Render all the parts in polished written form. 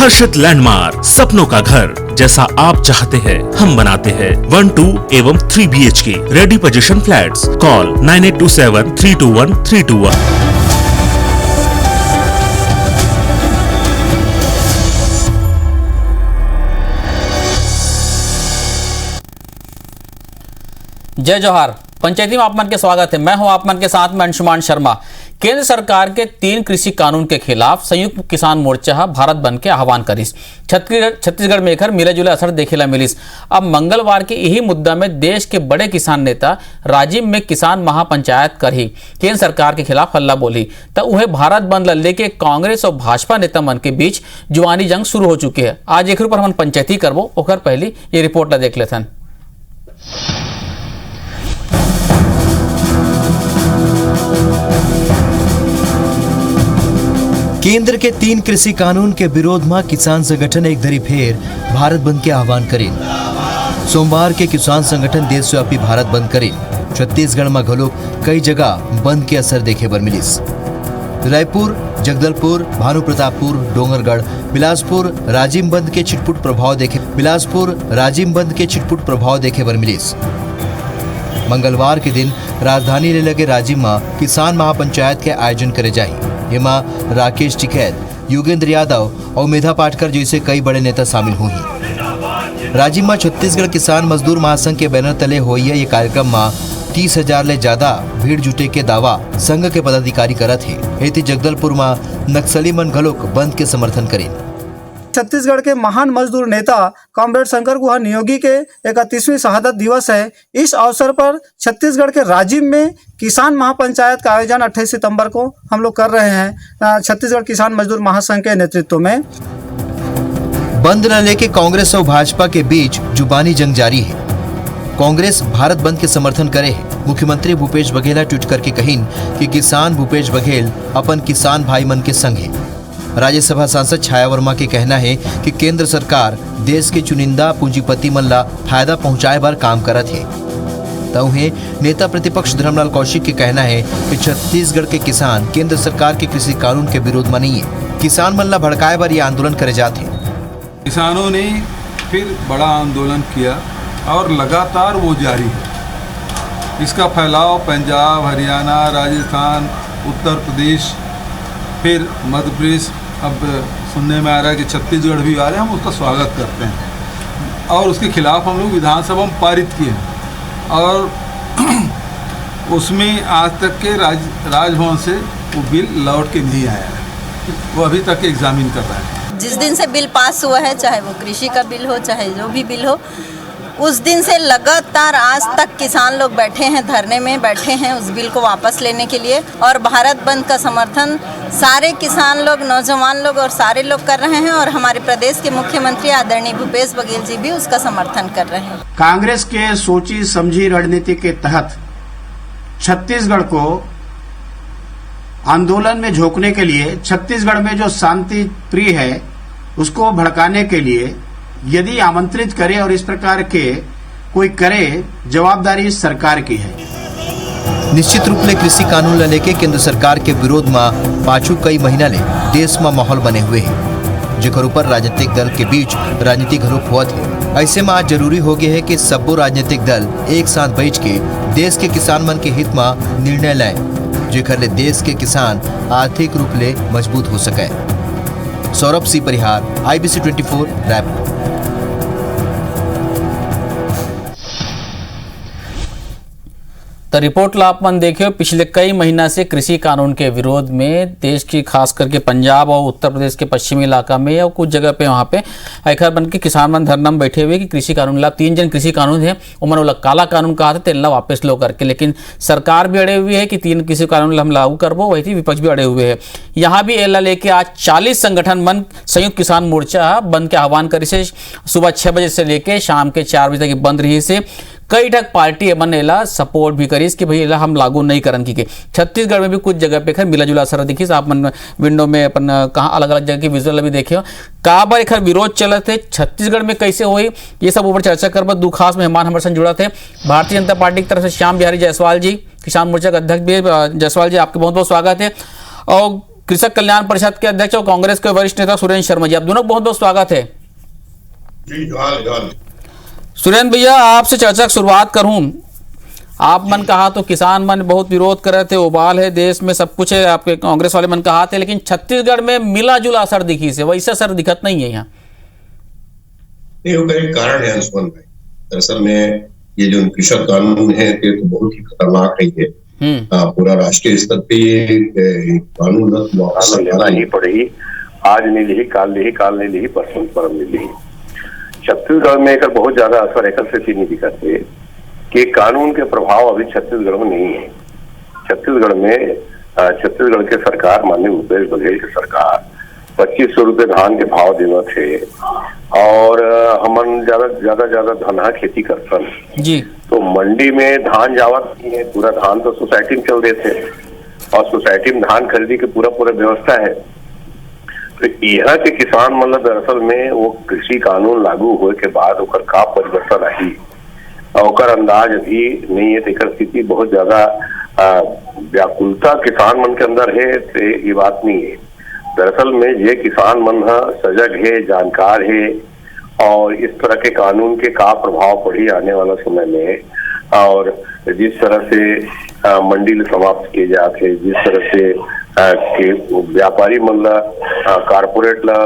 हर्षित landmark, सपनों का घर जैसा आप चाहते हैं हम बनाते हैं। 1, 2 एवं 3 BHK ready position flats. Call 9827321321। जय जोहार। पंचायती में आप मन के स्वागत है। मैं हूं आप मन के साथ में अंशुमान शर्मा। केंद्र सरकार के 3 कृषि कानून के खिलाफ संयुक्त किसान मोर्चा भारत बंद के आह्वान करिस। छत्तीसगढ़ में एकर मिले जुले असर देखेला मिलिस। अब मंगलवार के यही मुद्दा में देश के बड़े किसान नेता राजिम में किसान महापंचायत कर ही केंद्र सरकार के खिलाफ हल्ला बोली तो उहे भारत बंद ला लेके कांग्रेस और भाजपा नेता मन के बीच जुआनी जंग शुरू हो चुके हैं। आज एक पर हम पंचायती करबो ओकर पहली ये रिपोर्ट ला देख लेथन। केंद्र के 3 कृषि कानून के विरोध में किसान संगठन एक धरी फेर भारत बंद के आह्वान करें। सोमवार के किसान संगठन देशव्यापी भारत बंद करें। छत्तीसगढ़ में घलोक कई जगह बंद के असर देखे बर मिलिस। रायपुर, जगदलपुर, भानुप्रतापपुर, डोंगरगढ़, बिलासपुर राजिम बंद के छिटपुट प्रभाव देखे बर मिलिस। मंगलवार के दिन राजधानी ले लगे राजिम में किसान महापंचायत के आयोजन करे जाही। हेमा राकेश टिकैत, योगेंद्र यादव और मेधा पाटकर जैसे कई बड़े नेता शामिल हुई। राजिम में छत्तीसगढ़ किसान मजदूर महासंघ के बैनर तले हुई ये कार्यक्रम में 30,000 ले ज्यादा भीड़ जुटे के दावा संघ के पदाधिकारी करत है। एति जगदलपुर में नक्सली मन घलोक बंद के समर्थन करें। छत्तीसगढ़ के महान मजदूर नेता कॉमरेड शंकर गुहा नियोगी के 31वीं शहादत दिवस है। इस अवसर पर छत्तीसगढ़ के राजिम में किसान महापंचायत का आयोजन 28 सितंबर को हम लोग कर रहे हैं छत्तीसगढ़ किसान मजदूर महासंघ के नेतृत्व में। बंद न लेके कांग्रेस और भाजपा के बीच जुबानी जंग जारी है। कांग्रेस भारत बंद के समर्थन करे है। मुख्यमंत्री भूपेश बघेल ट्वीट करके कहिन कि किसान भूपेश बघेल अपन किसान भाई मन के संग है। राज्यसभा सांसद छाया वर्मा के कहना है कि केंद्र सरकार देश के चुनिंदा पूंजीपति मन ला फायदा पहुंचाए बर काम करत है। तो नेता प्रतिपक्ष धर्मलाल कौशिक के कहना है कि छत्तीसगढ़ के किसान केंद्र सरकार के कृषि कानून के विरोध में नहीं है। किसान मन ला भड़काए बर ये आंदोलन करे जाते हैं। किसानों ने फिर बड़ा आंदोलन किया और लगातार वो जारी है। इसका फैलाव पंजाब, हरियाणा, राजस्थान, उत्तर प्रदेश, फिर मध्य प्रदेश, अब सुनने में आ रहा है कि छत्तीसगढ़ भी आ रहे हैं। हम उसका स्वागत करते हैं और उसके खिलाफ हम लोग विधानसभा में पारित किए हैं और उसमें आज तक के राजभवन से वो बिल लौट के नहीं आया है। वो अभी तक एग्जामिन कर रहा है। जिस दिन से बिल पास हुआ है, चाहे वो कृषि का बिल हो चाहे जो भी बिल हो, उस दिन से लगातार आज तक किसान लोग बैठे हैं, धरने में बैठे हैं उस बिल को वापस लेने के लिए। और भारत बंद का समर्थन सारे किसान लोग, नौजवान लोग और सारे लोग कर रहे हैं और हमारे प्रदेश के मुख्यमंत्री आदरणीय भूपेश बघेल जी भी उसका समर्थन कर रहे हैं। कांग्रेस के सोची समझी रणनीति के तहत छत्तीसगढ़ को आंदोलन में झोंकने के लिए, छत्तीसगढ़ में जो शांति प्रिय है उसको भड़काने के लिए यदि आमंत्रित करे और इस प्रकार के कोई करे, जवाबदारी सरकार की है। निश्चित रूप से कृषि कानून ला लेके केंद्र सरकार के विरोध में पाछू कई महीना ले देश में माहौल बने हुए हैं, जेकर ऊपर राजनीतिक दल के बीच राजनीति घरोप हुआ है। ऐसे में आज जरूरी हो गया है कि सब्बो राजनीतिक दल एक साथ बैठ के देश के किसान मन के हित में निर्णय लाए, जेकर ले देश के किसान आर्थिक रूप ले मजबूत हो सके। सौरभ सी परिहार, IBC 24, रायपुर। तो रिपोर्ट ला अपन देखियो, पिछले कई महीना से कृषि कानून के विरोध में देश की खास करके पंजाब और उत्तर प्रदेश के पश्चिमी इलाका में और कुछ जगह पे वहाँ पे ऐखर बन के किसान मन धरना में बैठे हुए कि कृषि कानून ला 3 जन कृषि कानून है उमन वाला काला कानून कहा था तेला वापस लो करके, लेकिन सरकार भी अड़े हुए है कि 3 कृषि कानून हम लागू करबो, वही विपक्ष भी अड़े हुए है। यहाँ भी एला लेके आज 40 संगठन मन संयुक्त किसान मोर्चा बंद के आह्वान करी से सुबह 6 बजे से लेके शाम के 4 बजे तक बंद रही से। कई ठक पार्टी एमन एला सपोर्ट भी करीस कि भाई एला हम लागू नहीं करन की के। छत्तीसगढ़ में भी कुछ जगह पे खैर मिला जुला असर दिखिस। आप मन विंडो में अपन कहाँ अलग अलग जगह की विजुअल भी देखियो का बार एखर विरोध चलत है, छत्तीसगढ़ में कैसे हुई ये सब ऊपर चर्चा करब। 2 खास मेहमान हमारे संग जुड़ा थे। भारतीय जनता पार्टी की तरफ से श्याम बिहारी जायसवाल जी, किसान मोर्चा के अध्यक्ष भी जायसवाल जी, आपके बहुत बहुत स्वागत है। और कृषक कल्याण परिषद के अध्यक्ष और कांग्रेस के वरिष्ठ नेता सुरेंद्र शर्मा जी, आप दोनों बहुत बहुत स्वागत है। जी जोहार। सुरेंद्र भैया, आपसे चर्चा की शुरुआत करूं। आप मन कहा तो किसान मन बहुत विरोध कर रहे थे, उबाल है देश में, सब कुछ है, आपके कांग्रेस वाले मन कहा थे, लेकिन छत्तीसगढ़ में मिला जुला असर दिखी से, वैसा असर दिखत नहीं है यहाँ। नहीं, वो कई कारण है अंशुमन भाई। दरअसल में ये जो कृषक कानून है ये तो बहुत ही खतरनाक है। पूरा राष्ट्रीय स्तर पे ये कानून लेना ही पड़ेगी। आज नहीं ली, काल नहीं ली, परसों परम नहीं ली। छत्तीसगढ़ में एक बहुत ज्यादा असर एक से नहीं दिखाते कि कानून के प्रभाव अभी छत्तीसगढ़ में नहीं है। छत्तीसगढ़ में छत्तीसगढ़ के सरकार, माननीय भूपेश बघेल की सरकार 2500 रुपये धान के भाव देना थे और हमन ज्यादा धनहा खेती करतन जी, तो मंडी में धान जावत नहीं है। पूरा धान तो सोसाइटी में चल देते और सोसाइटी में धान खरीदी की पूरा व्यवस्था है। तो यहाँ के किसान मतलब दरअसल में वो कृषि कानून लागू होने के बाद ओकर का परिवर्तन आई और अंदाज अभी नहीं है। तो स्थिति बहुत ज्यादा व्याकुलता किसान मन के अंदर है, तो ये बात नहीं है। दरअसल में ये किसान मन सजग है, जानकार है और इस तरह के कानून के का प्रभाव पड़ी आने वाला समय में और जिस तरह से मंडी समाप्त किए जाते, जिस तरह से व्यापारी मन कारपोरेट ला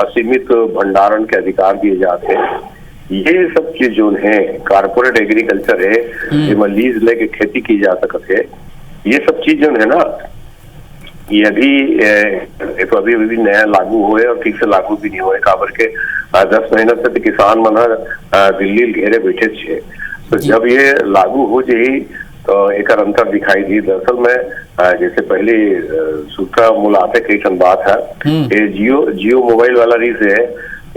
असीमित भंडारण के अधिकार दिए जाते, ये सब चीज जो है कारपोरेट एग्रीकल्चर है, जिसमें लीज लेके खेती की जा सकते है, ये सब चीज जो है ना, ये अभी नया लागू हुए और ठीक से लागू भी नहीं हुए। काबर के 10 महीना से तो किसान मन दिल्ली घेरे बैठे छे। तो जब ये लागू हो जाए तो एक अंतर दिखाई दी। दरअसल में जैसे पहले सूखा मुलाते कई बात है, ये जियो मोबाइल वाला रीस है,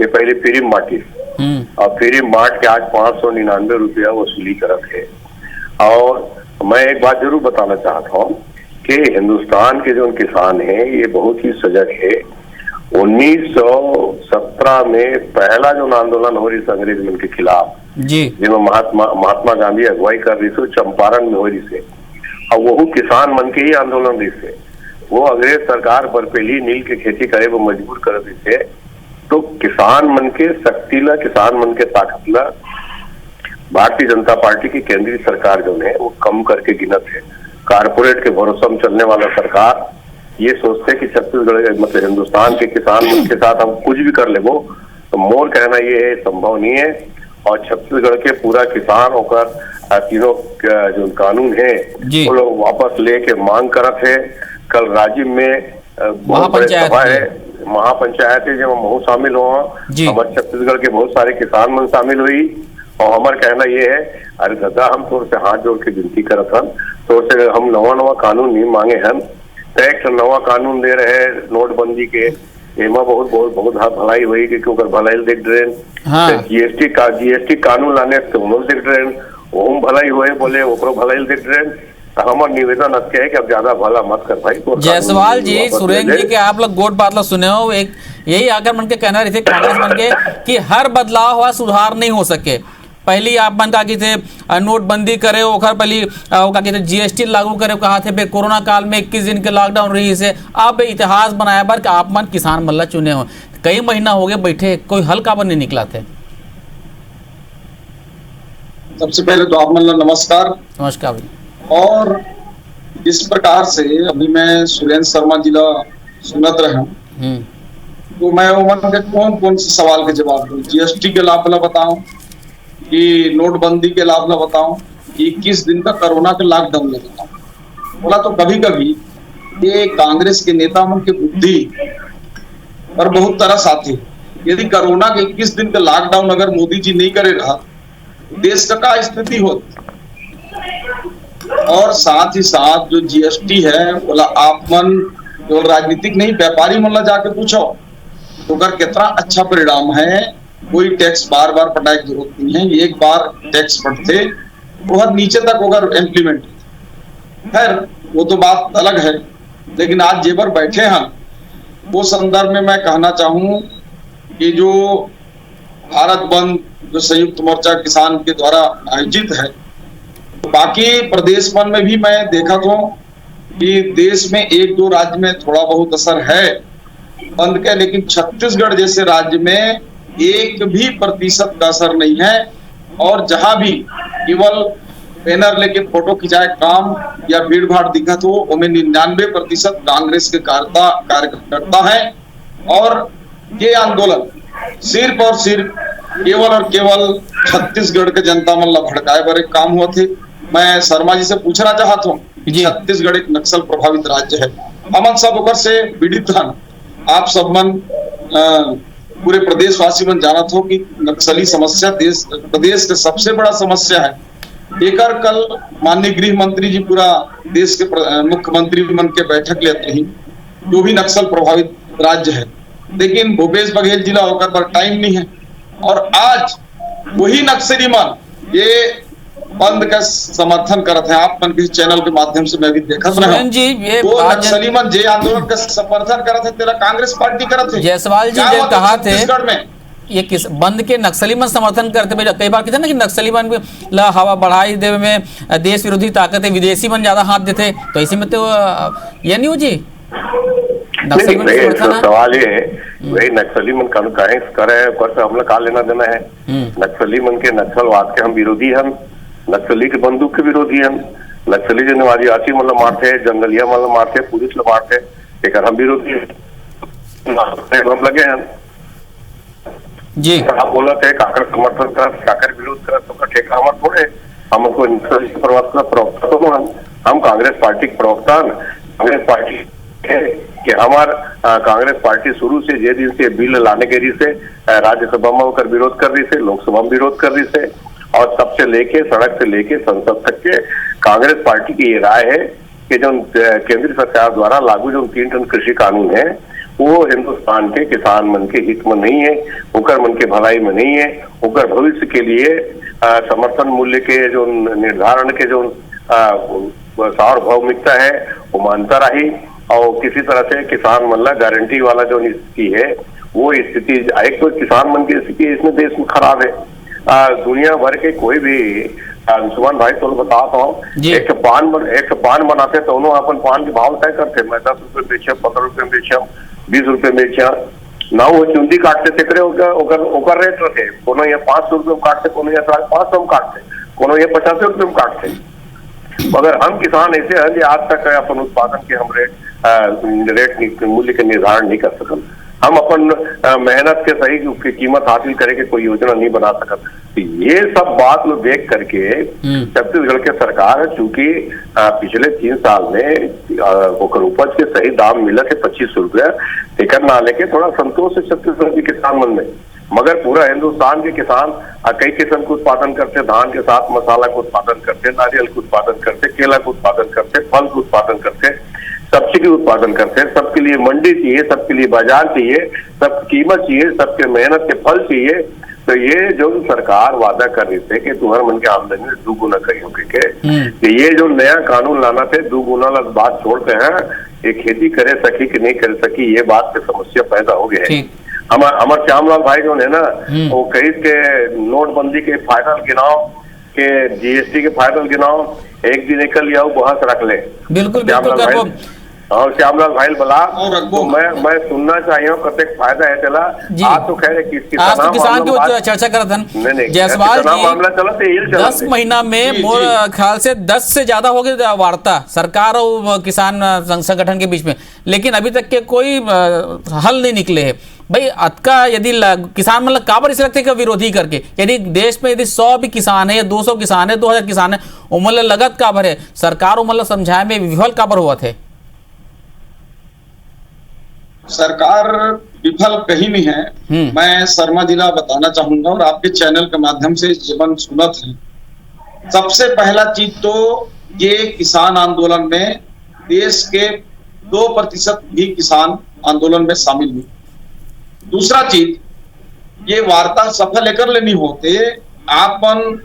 ये पहले फ्री मार्टी और फ्री मार्ट के आज 599 रुपया वसूली करत है। और मैं एक बात जरूर बताना चाहता हूँ कि हिंदुस्तान के जो किसान हैं ये बहुत ही सजग है। 1917 में पहला जो आंदोलन हो रही अंग्रेज मन के खिलाफ जी, जिसमें महात्मा गांधी अगुवाई कर रही थी, चंपारण में हो रही से, और वो किसान मन के ही आंदोलन रही से। वो अंग्रेज सरकार बर्फीली नील के खेती करे वो मजबूर कर रही थे। तो किसान मन के शक्ति ला, किसान मन के ताकत ला भारतीय जनता पार्टी की केंद्रीय सरकार जो है वो कम करके गिनत है। कारपोरेट के भरोसा में चलने वाला सरकार ये सोचते कि छत्तीसगढ़ मतलब हिंदुस्तान के किसान के साथ हम कुछ भी कर ले, वो तो मोर कहना ये है संभव नहीं है। और छत्तीसगढ़ के पूरा किसान होकर तीनों जो कानून है वो लोग वापस लेके मांग करत है। कल राजीव में बहुत बड़े सभा है, महापंचायत है, जब हम शामिल हो, हमारे छत्तीसगढ़ के बहुत सारे किसान मन शामिल हुई और हमारा कहना ये है, अरे दादा हम तोर से हाथ जोड़ के विनती करत हन, तोर से हम नवा कानून नहीं मांगे हम, टैक्स नवा कानून दे रहे नोटबंदी के, एमा बहुत भलाई हुई क्योंकि भलाई देख रहे जीएसटी कानून लाने तो देख रहे ओम भलाई हुए बोले ओकरो भलाई देख रहे। हमारा निवेदन है कि अब ज्यादा भला मत कर भाई। तो जायसवाल जी, सुरेंद्र जी के आप लोग गोट बात सुने हो, एक यही आकर मन के कहना रहे थे कांग्रेस मन के कि हर बदलाव हुआ सुधार नहीं हो सके। पहली आप मन का थे नोटबंदी करे, ओखर पहली थे जीएसटी लागू करे, कहा थे फिर कोरोना काल में 21 दिन के लॉकडाउन रही से। अब इतिहास बनाया बार कि आप मन किसान मल्ला चुने हो, कई महीना हो गए बैठे, कोई हल काबर नहीं निकला थे। सबसे पहले तो आप मल्ला नमस्कार। नमस्कार भाई। और इस प्रकार से अभी मैं सुरेंद्र शर्मा जी ला सुनत रहा हूँ, तो मैं उमन के कौन से सवाल के जवाब दूं। जीएसटी के लाभ ला बताऊं कि नोटबंदी के लाभ ला बताऊं कि 21 दिन का कोरोना के लॉकडाउन ला बताऊं। बोला तो कभी कभी ये कांग्रेस के नेता मन की बुद्धि और बहुत तरस आती है। यदि कोरोना के 21 दिन का लॉकडाउन अगर मोदी जी नहीं करे रहा, देश का क्या स्थिति होती। और साथ ही साथ जो जीएसटी है, बोला आप मन जो राजनीतिक नहीं व्यापारी मन ला जाके पूछो तो अगर कितना अच्छा परिणाम है। कोई टैक्स बार बार पटाए की जरूरत नहीं है, एक बार टैक्स पटते बहुत नीचे तक अगर इम्प्लीमेंट, खैर वो तो बात अलग है। लेकिन आज जेबर बैठे हैं, वो संदर्भ में मैं कहना चाहूं कि जो भारत बंद जो संयुक्त मोर्चा किसान के द्वारा आयोजित है, तो बाकी प्रदेश में भी मैं देखा तो कि देश में एक दो राज्य में थोड़ा बहुत असर है बंद का, लेकिन छत्तीसगढ़ जैसे राज्य में 1% का असर नहीं है। और जहां भी केवल बैनर लेके फोटो खिंचाए काम या भीड़ भाड़ दिखा तो उनमें 99% कांग्रेस के कार्यकर्ता है। और ये आंदोलन सिर्फ और सिर्फ केवल और केवल छत्तीसगढ़ के जनता मतलब भड़काए बड़े काम हुआ थे। मैं शर्मा जी से पूछना चाहता हूँ, छत्तीसगढ़ एक नक्सल प्रभावित राज्य है, हमन सब ओकर से पीड़ित हन। आप सब मन पूरे प्रदेशवासी मन जानत हो कि नक्सली समस्या प्रदेश के सबसे बड़ा समस्या है। एकर कल माननीय गृह मंत्री जी पूरा देश के मुख्यमंत्री मन के बैठक लेते ही, जो भी नक्सल प्रभावित राज्य है, लेकिन भूपेश बघेल जिला होकर पर टाइम नहीं है। और आज वही नक्सली मन ये बंद का समर्थन करते हैं। आप मन के चैनल के माध्यम से मैं भी देखा जी, वो नक्सली मन जे आंदोलन का समर्थन करते तेरा कांग्रेस पार्टी करते। जायसवाल जी ने कहा थे ये किस बंद के नक्सली मन समर्थन करते, कई बार कहते ना कि नक्सली मन ला हवा बढ़ाई देवे में देश विरोधी ताकत है, विदेशी मन ज्यादा हाथ देते, तो इसी में तो ये नहीं हो जी। सवाल ये है वही नक्सली मन कानून काहे करे से हमला का लेना देना है। नक्सली मन के नक्सलवाद के हम विरोधी हम, नक्सली के बंदूक के विरोधी हम, नक्सली जो आदिवासी मतलब मारते, जंगलिया मतलब मारते, पुलिस लोग मारते, एक हम विरोधी हम लगे हैं जी। आप बोला थे काकर समर्थन कर, काकर विरोध कर, तो ठेका हमारे थोड़े, हमको प्रवास का प्रवक्ता तो हम कांग्रेस पार्टी के प्रवक्ता, कांग्रेस पार्टी है कि हमार कांग्रेस पार्टी शुरू से जे दिन से बिल लाने के रही से राज्यसभा में होकर विरोध कर रही से, लोकसभा में विरोध कर रही से, और सबसे लेके सड़क से लेके संसद तक के कांग्रेस पार्टी की ये राय है कि जो केंद्र सरकार द्वारा लागू जो 3 टन कृषि कानून है वो हिंदुस्तान के किसान मन के हित में नहीं है, उकर मन के भलाई में नहीं है, उकर भविष्य के लिए समर्थन मूल्य के जो निर्धारण के जो सार्वभौमिकता है वो मानता रही। और किसी तरह से किसान मन ला गारंटी वाला जो स्थिति है वो स्थिति, एक तो किसान मन की स्थिति इसमें देश में खराब है। दुनिया भर के कोई भी सुमन भाई तो बताता हूँ, एक पान बनाते तो उन्होंने अपन पान के भाव तय करते, मैं 10 रुपए बेचा, 15 रुपए बेचा, 20 रुपए बेचा ना, वो चुंदी काटते थे ओकर रेट रखे, कोनो ये 500 रुपये में काटते, कोनो ये 500 में काटते, कोनो ये 50 रुपये में काटते। मगर हम किसान ऐसे हैं कि आज तक अपन उत्पादन के हम रेट मूल्य के निर्धारण नहीं कर सकते, हम अपन मेहनत के सही कीमत हासिल करे के कोई योजना नहीं बना सकते। तो ये सब बात लोग देख करके छत्तीसगढ़ के सरकार चूंकि पिछले 3 साल में ओकर उपज के सही दाम मिला थे 25 रुपया, टिकट ना लेके थोड़ा संतोष है छत्तीसगढ़ के किसान मन में। मगर पूरा हिंदुस्तान के किसान कई किस्म के उत्पादन करते, धान के साथ मसाला का उत्पादन करते, नारियल का उत्पादन करते, केला का उत्पादन करते, फल का उत्पादन करते, सब्जी के उत्पादन करते हैं। सबके लिए मंडी चाहिए, सबके लिए बाजार चाहिए, सब कीमत चाहिए, सबके मेहनत के फल चाहिए। तो ये जो सरकार वादा कर रही थे कि तुम्हारे मन के आमदनी 2 गुना करियोगे के, ये जो नया कानून लाना थे 2 गुना लग बात छोड़ते हैं, ये खेती करे सकी कि नहीं कर सकी ये बात की समस्या पैदा हो गया है। हमारे श्यामलाल भाई जो है ना, वो कहीं के नोटबंदी के फाइनल गिनाओ के जीएसटी के फाइनल गिनाओ, एक दिन निकल लिया बहस रख ले। बिल्कुल और श्यामलाल भाई बोला तो मैं सुनना चाहिए कते फायदा है चला। आज तो खैर किसान की चर्चा करत हन जायसवाल जी, मामला चला 10 महीना में मोर ख्याल से 10 से ज्यादा हो गए वार्ता सरकार और किसान संगठन के बीच में, लेकिन अभी तक के कोई हल नहीं निकले है। भाई अतका यदि किसान मतलब काबर इसे लगते विरोधी करके, यदि देश में यदि 100 भी किसान है या 200 किसान है, 2000 किसान है, उमल लगत काबर है, सरकार उमल समझाए में विफल काबर हुआ थे? सरकार विफल कहीं नहीं है। मैं शर्मा जिला बताना चाहूंगा और आपके चैनल के माध्यम से जीवन सुनत है। सबसे पहला चीज तो ये किसान आंदोलन में देश के 2% भी किसान आंदोलन में शामिल हुए। दूसरा चीज, ये वार्ता सफल लेकर लेनी होते, आपन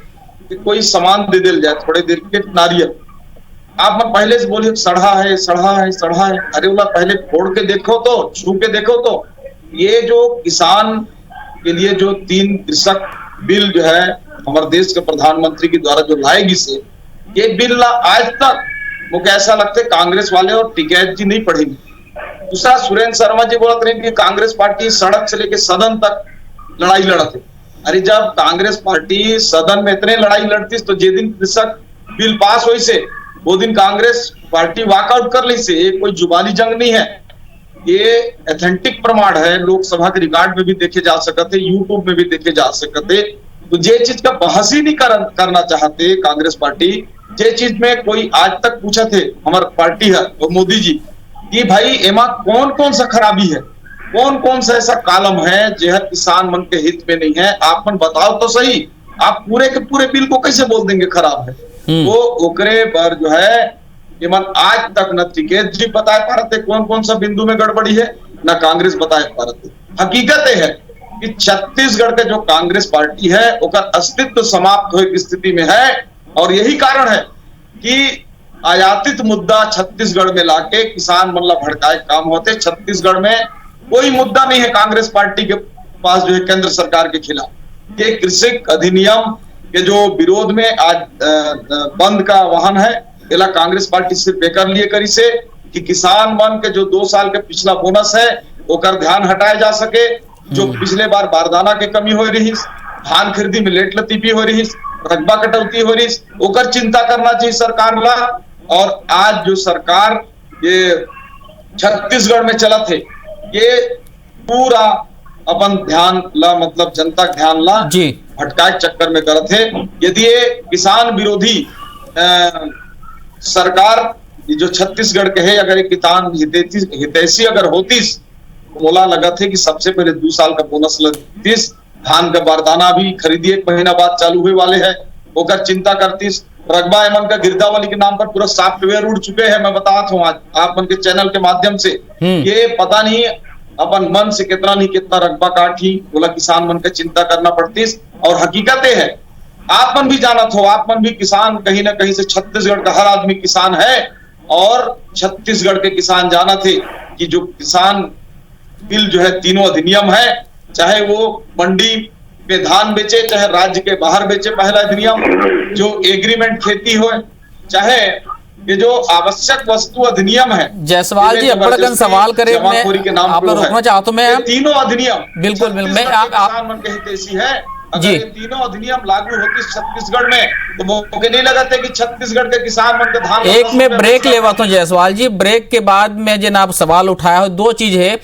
कोई सामान दे दिल जाए, थोड़े देर के नारियल आप मैं पहले से बोलिए सड़ा है सड़ा है सड़ा है, अरे बोला पहले फोड़ के देखो तो, छू के देखो तो। ये जो किसान के लिए जो 3 कृषक बिल जो है हमारे देश के प्रधानमंत्री के द्वारा जो लाएगी से, ये बिल आज तक मुझे ऐसा लगता है कांग्रेस वाले और टिकैत जी नहीं पढ़ेंगे। दूसरा, सुरेंद्र शर्मा जी बोलते रहे कि कांग्रेस पार्टी सड़क से लेकर सदन तक लड़ाई लड़ते। अरे जब कांग्रेस पार्टी सदन में इतने लड़ाई लड़ती तो जे दिन कृषक बिल पास हुई से वो दिन कांग्रेस पार्टी वॉकआउट कर ली से। ये कोई जुबानी जंग नहीं है, ये एथेंटिक प्रमाण है। लोकसभा के रिकॉर्ड में भी देखे जा सकते, यूट्यूब में भी देखे जा सकते। तो जे चीज का बहस ही नहीं करना चाहते कांग्रेस पार्टी, जे चीज में कोई आज तक पूछा थे हमारे पार्टी है और मोदी जी कि भाई एमा कौन कौन सा खराबी है, कौन कौन सा ऐसा कॉलम है जो किसान मन के हित में नहीं है, आप मन बताओ तो सही। आप पूरे के पूरे बिल को कैसे बोल देंगे खराब है? वो ओकरे पर जो है एमन आज तक न टिकैत जी बताए पारते कौन कौन सा बिंदु में गड़बड़ी है, न कांग्रेस बताए पारते। हकीकत है कि छत्तीसगढ़ के जो कांग्रेस पार्टी है ओकर अस्तित्व समाप्त होने की स्थिति में है। और यही कारण है कि आयातित मुद्दा छत्तीसगढ़ में लाके किसान मतलब भड़काए काम होते। छत्तीसगढ़ में कोई मुद्दा नहीं है कांग्रेस पार्टी के पास जो है केंद्र सरकार के खिलाफ। ये कृषि अधिनियम के जो विरोध में आज बंद का वाहन है, इला कांग्रेस पार्टी सिर्फ बेकर लिए करी से कि किसान मन के जो 2 साल के पिछला बोनस है ओकर ध्यान हटाया जा सके। जो पिछले बार बारदाना के कमी हो रही, धान खरीदी में लेट लतीफी हो रही, रकबा कटौती हो रही, ओकर चिंता करना चाहिए सरकार ला। और आज जो सरकार ये छत्तीसगढ़ में चला थे, ये पूरा अपन ध्यान ला मतलब जनता ध्यान ला भटकाए चक्कर में करत है। यदि ये किसान विरोधी सरकार जो छत्तीसगढ़ के है अगर एक किसान हितैषी अगर होतीस, मोला लगा थे कि सबसे पहले 2 साल का बोनस लगतीस, धान का बारदाना भी खरीदी 1 महीना बाद चालू हुए वाले है, ओकर चिंता करतीस। रकबा एमन का गिरदावली के नाम पर पूरा सॉफ्टवेयर उड़ चुके हैं। मैं बताता हूँ आज आप मन के चैनल के माध्यम से, ये पता नहीं अपन मन से कितना नहीं कितना रकबा काटी बोला किसान मन का चिंता करना पड़तीस। और हकीकत है आप मन भी जानत हो, आप मन भी किसान कहीं ना कहीं से, छत्तीसगढ़ का हर आदमी किसान है। और छत्तीसगढ़ के किसान जाना थे कि जो किसान बिल जो है तीनों अधिनियम है, चाहे वो मंडी पे धान बेचे, चाहे राज्य के बाहर बेचे पहला अधिनियम, जो एग्रीमेंट खेती हो, चाहे ये जो आवश्यक वस्तु अधिनियम है। जायसवाल जी अपना सवाल करे आप रोकना चाहता हूं मैं, तीनों अधिनियम बिल्कुल मैं किसान मन के हितैषी है। अगर ये तीनों अधिनियम लागू होती छत्तीसगढ़ में तो मुझे नहीं लगता कि छत्तीसगढ़ के किसान मन के धान। एक में ब्रेक लेवा तो जायसवाल जी, ब्रेक के बाद में जिन आप सवाल उठाया हो, 2 चीज है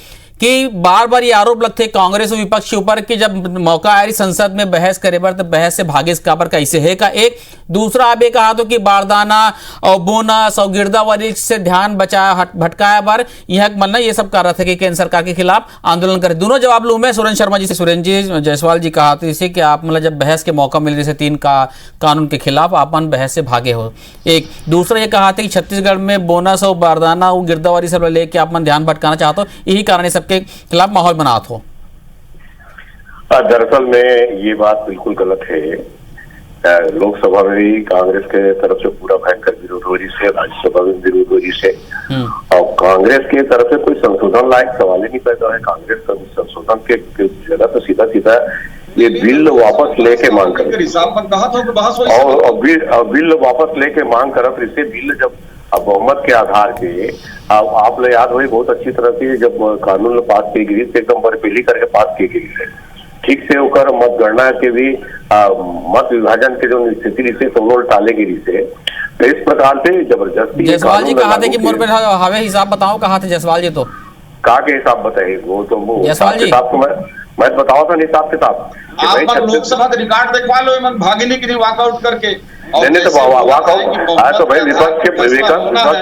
कि बार बार ये आरोप लगते कांग्रेस और विपक्ष के ऊपर कि जब मौका आया संसद में बहस करे बार तो बहस से भागे इसका पर कैसे है का। एक दूसरा आप ये कहा तो कि बारदाना और बोनस और गिरदावरी से ध्यान बचाया भटकाया बार यह मानना ये सब कर रहा था कि केंद्र सरकार के खिलाफ आंदोलन करे। दोनों जवाब लूं मैं सुरेंद्र शर्मा जी से। सुरेंद्र जी, जायसवाल जी कहा इसे कि आप मतलब जब बहस के मौका मिले जैसे 3 का कानून के खिलाफ आप बहस से भागे हो। एक दूसरा ये कहा था कि छत्तीसगढ़ में बोनस और बारदाना और गिरदावरी सब लेके आप ध्यान भटकाना चाहते हो, यही कारण सबके खिलाफ माहौल बनात हो। दरअसल में ये बात बिल्कुल गलत है। लोकसभा में भी कांग्रेस के तरफ से पूरा भयंकर विरोध हो रही से, राज्यसभा में विरोध हो रही से, और कांग्रेस की तरफ से कोई संशोधन लायक सवाल ही नहीं पैदा है। कांग्रेस संशोधन के जगह तो सीधा सीधा ये बिल वापस लेके मांग कर, और बिल वापस लेके मांग करत इसे बिल जब बहुमत के आधार पे आप लोग याद हुई बहुत अच्छी तरह से जब कानून पास की गई एकदम बर्फीली करके पास की गई है, ठीक से होकर मतगणना के भी मत विभाजन के जो स्थिति से सब टाले गिरी से, तो इस प्रकार से जबरदस्ती। जायसवाल जी कहा थे कि मोर पे हवे हिसाब बताओ, कहा थे जायसवाल जी तो कहा के हिसाब बताइए वो तो हिसाब को मैं बताओ था हिसाब किताब। आप लोकसभा का रिकॉर्ड देखवा लो, भागने के लिए वॉकआउट करके नहीं तो वॉकआउट तो भाई विपक्ष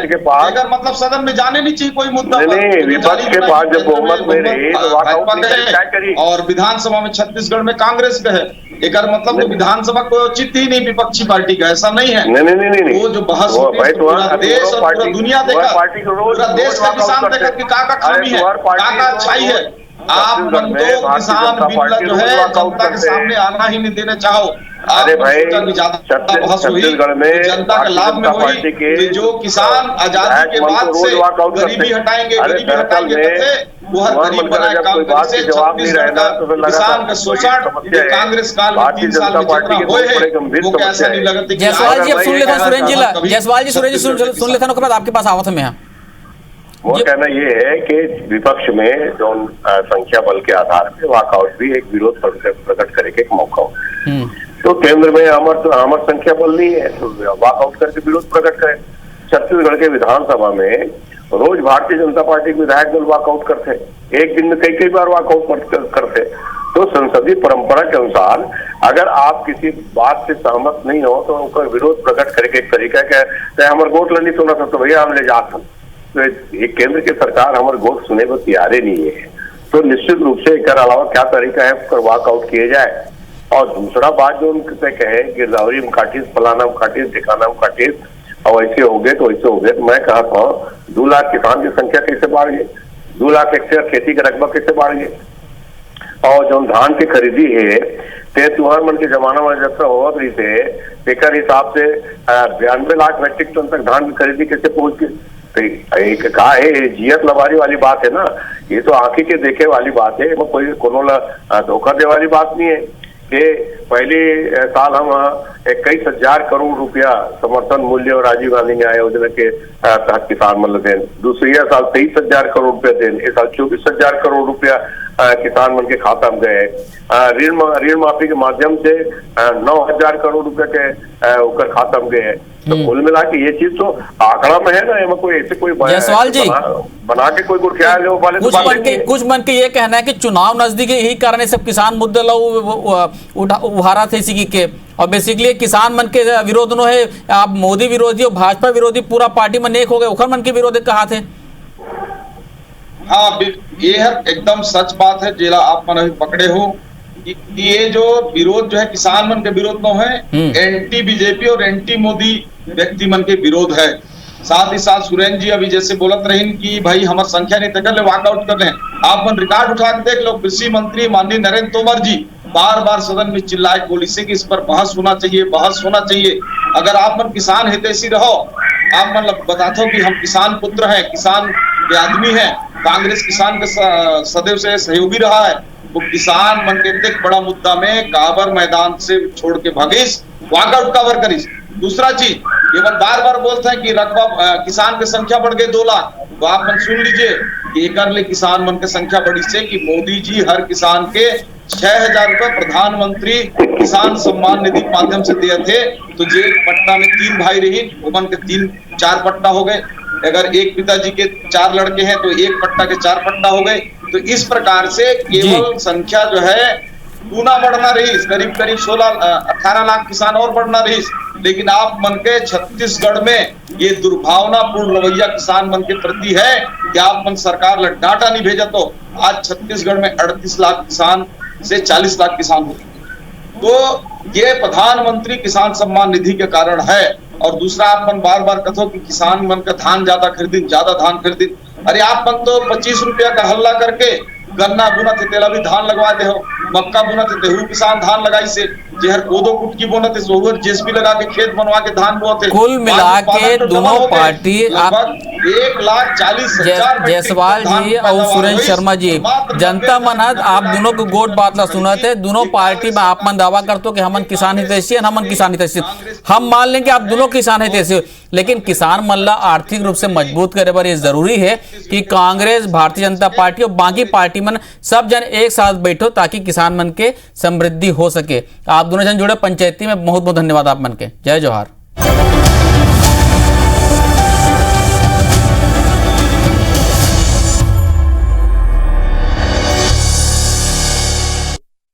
के पास मतलब सदन में जाने नहीं चाहिए कोई मुद्दा। नहीं विपक्ष के पास जब बहुमत में रही तो वॉकआउट। और विधानसभा में छत्तीसगढ़ में कांग्रेस का है, एक मतलब तो विधानसभा को उचित ही नहीं विपक्षी पार्टी का, ऐसा नहीं है। नहीं वो जो बहस पूरा देश और पूरा दुनिया देखा, पूरा देश का किसान देखा कि का खामी है, का अच्छाई है। आप किसान बिल जो है जनता के सामने आना ही नहीं देना चाहो। अरे भाई छत्तीसगढ़ में जनता के लाभ में हुई जो किसान आजादी के बाद से गरीबी हटाएंगे, गरीबी हटाएंगे, वो हर गरीब बनाए काम करे से छत्तीसगढ़ का किसान का शोषण कांग्रेस काल में 3 साल में जितना हुए है वो कैसा नहीं लगता। जायसवाल जी अब सुन लेते हैं सुरेंद्र जी, जायसवाल जी सुरेंद्र जी सुन लेते हैं, उसके बाद आपके पास आवत में। वो कहना ये है कि विपक्ष में जो संख्या बल के आधार पे वॉकआउट भी एक विरोध प्रकट करे के एक मौका हो। तो केंद्र में अमर संख्या बल नहीं है तो वॉकआउट करके विरोध प्रकट करे। छत्तीसगढ़ के विधानसभा में रोज भारतीय जनता पार्टी के विधायक दल वॉकआउट करते, एक दिन में कई बार वॉकआउट करते। तो संसदीय परंपरा के अनुसार अगर आप किसी बात से सहमत नहीं हो तो उनका विरोध प्रकट करके एक तरीका है हमारे गोट नहीं सुना था तो भैया हम ले जाते। तो एक केंद्र की सरकार हमारे गोट सुने को तैयार ही नहीं है। तो निश्चित रूप से इसके अलावा क्या तरीका है वॉकआउट किए जाए। और दूसरा बात जो उनसे कहे गिरदावरी में काटिस, फलाना में काटिस, ठिकाना में काटिस और ऐसे हो गए तो ऐसे हो गए। तो मैं कहा था 2 लाख किसान की संख्या कैसे बढ़ गई, 2 लाख हेक्टेयर खेती का रकबा कैसे बढ़ गई। और जो धान की खरीदी है तुहार मन के जमाना में जब होगा रही थे एक हिसाब से 92 लाख मैट्रिक टन तक धान की खरीदी कैसे पहुंच गई। एक कहा है जियत लबारी वाली बात है ना, ये तो आंखी के देखे वाली बात है, वो कोई कोनो धोखा दे वाली बात नहीं है कि पहले साल हम 21,000 करोड़ रुपया समर्थन मूल्य और राजीव गांधी न्याय योजना के तहत किसान मन दें। दूसरी साल 23,000 करोड़ रुपया दें। इस साल 24,000 करोड़ रुपया किसान मन के खाता में गए। ऋण माफी के माध्यम से 9,000 करोड़ रुपया के ऊपर खाता में गए। तो कुल मिला के ये चीज तो आंकड़ा में है ना, कोई ऐसे कोई जायसवाल जी बना के कोई ख्याल है वाले कुछ मन के ये कहना है कि चुनाव नजदीक यही कारण है सब किसान मुद्दे उभारा थे इसी के और बेसिकली किसान मन के विरोध नो है। आप मोदी विरोधी और भाजपा विरोधी पूरा पार्टी में नेक हो गए, उखर मन के विरोध कहा थे। हाँ ये है एकदम सच बात है जेला आप मन अभी पकड़े हो। ये जो विरोध जो है किसान मन के विरोध न है, एंटी बीजेपी और एंटी मोदी व्यक्ति मन के विरोध है। साथ ही साथ सुरेंद्र जी अभी जैसे बोलत रही कि भाई हमारी संख्या नहीं तक वॉकआउट कर रहे हैं। आप मन रिकॉर्ड उठा के देख लो, कृषि मंत्री माननीय नरेंद्र तोमर जी बार बार सदन में चिल्लाए बोली से कि इस पर बहस होना चाहिए, बहस होना चाहिए। अगर आप मन किसान हितैषी रहो, आप मन बताते हो कि हम किसान पुत्र हैं, किसान के आदमी हैं, कांग्रेस किसान के सदैव से सहयोगी रहा है, वो किसान मन के इतने बड़ा मुद्दा में काबर मैदान से छोड़ के भागिस, वॉकआउट कवर करिस। दूसरा चीज ये मन बार बार बोलते हैं कि रकबा किसान की संख्या बढ़ गई 2 लाख। तो आप मन सुन लीजिए कि एक किसान मन की संख्या बढ़ी से कि मोदी जी हर किसान के 6,000 रुपए प्रधानमंत्री किसान सम्मान निधि के माध्यम से दिए थे। तो जे पट्टा में 3 भाई रही वो मन के 3-4 पट्टा हो गए। अगर एक पिताजी के 4 लड़के हैं तो एक पट्टा के 4 पट्टा हो गए। तो इस प्रकार से केवल संख्या जो है गुना बढ़ना रही, करीब 18 लाख किसान और बढ़ना रही। लेकिन आप मन के छत्तीसगढ़ में ये दुर्भावनापूर्ण रवैया किसान मन के प्रति है कि आप मन सरकार डाटा नहीं भेजा तो आज छत्तीसगढ़ में 38 लाख किसान से 40 लाख किसान हो। तो ये प्रधानमंत्री किसान सम्मान निधि के कारण है। और दूसरा आप मन बार बार कथो कि किसान मन का धान ज्यादा धान खरीदी। अरे आप मन तो 25 रुपया का हल्ला करके गन्ना बुना थे तेला भी धान लगवा दे हो, मक्का बुना थे तेहू किसान धान लगाई से, जेहर कोदो कुटकी बोना थे सोहर जेसीबी लगा के खेत बनवा के धान बोते। कुल मिला के दोनों पार्टी आप 1,40,000 जायसवाल जी और सुरेंद्र शर्मा जी जनता मन आप दोनों को गोट बात ला सुना थे। दोनों पार्टी में आप मन दावा करते हो कि हमन किसान हितैषी है, हमन किसान हितैषी। हम मान लेंगे आप दोनों किसान हितैषी, लेकिन किसान मन ला आर्थिक रूप से मजबूत करे बर ये जरूरी है कि कांग्रेस, भारतीय जनता पार्टी और बाकी पार्टी मन सब जन एक साथ बैठो ताकि किसान मन के समृद्धि हो सके। आप दोनों जन जुड़े पंचायती में बहुत बहुत धन्यवाद आप मन के। जय जोहार।